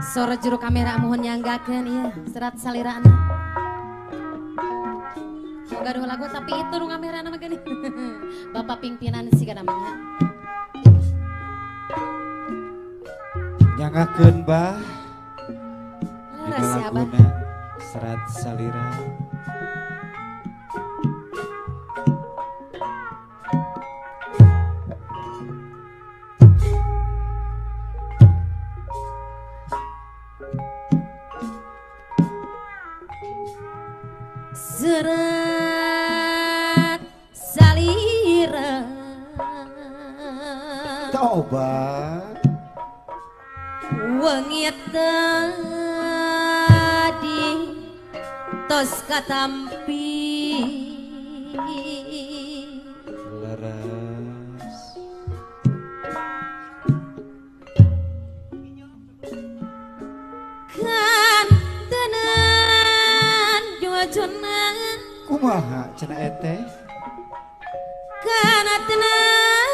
Sore juru kamera mohon nyanggakeun ieu serat salirana. Gaduh lagu tapi itu nu kamera nama gini. Bapak pimpinan sih namanya. Nyanggakeun bah. Laras ya abah. Serat salira. Serat salira Tobat wengi tadi tos katampi leres kan tenan juajunan kumaha cenah eteh kana tenan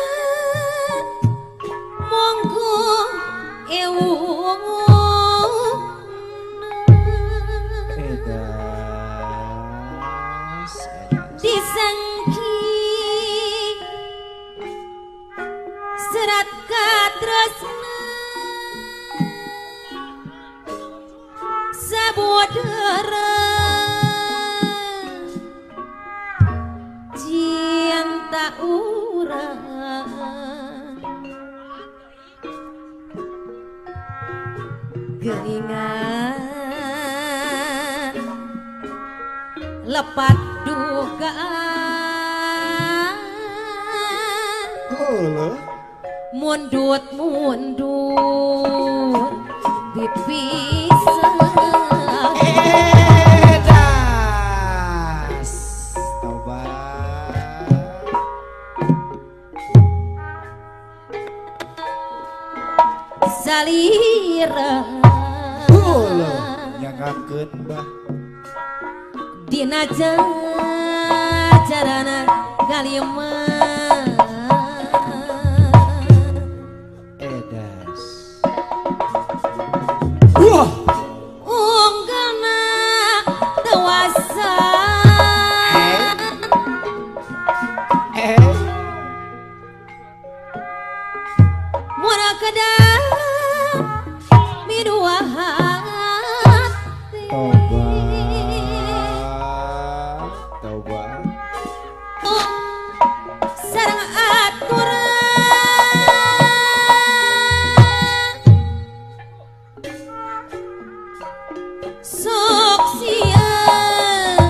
monggo ewu edas disangki serat katresna sabodara cinta urang geringan lepat dugaan mundur dipisah edas tobat salira nyanggakeun bah dina jajarana kalimah edas unggana tewasa muna kadang midua hati tobat sarang aturan sok siang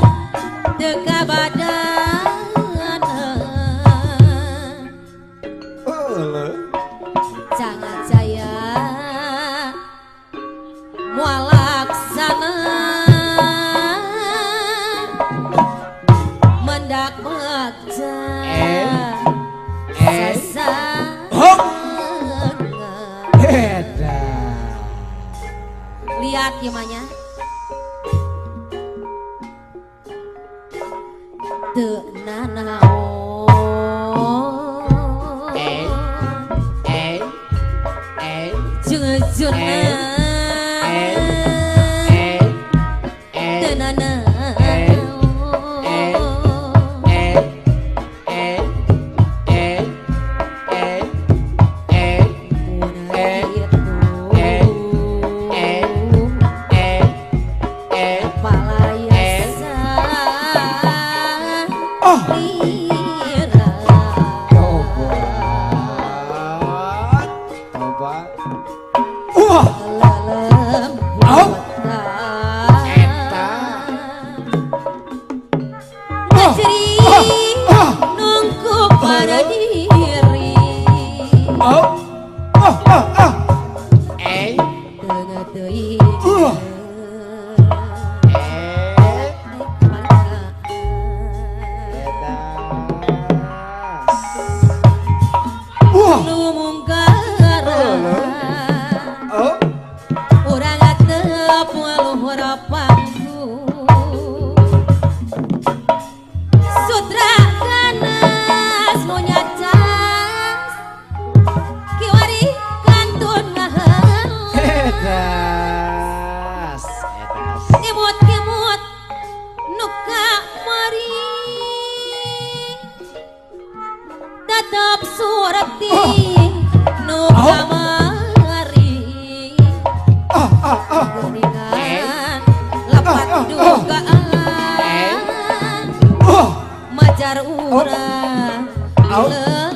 teka badan jangan jaya mualaksana mendak megja lihat gimana teu nanaon jujurna teu nanaon ngajar urang. Au. Leung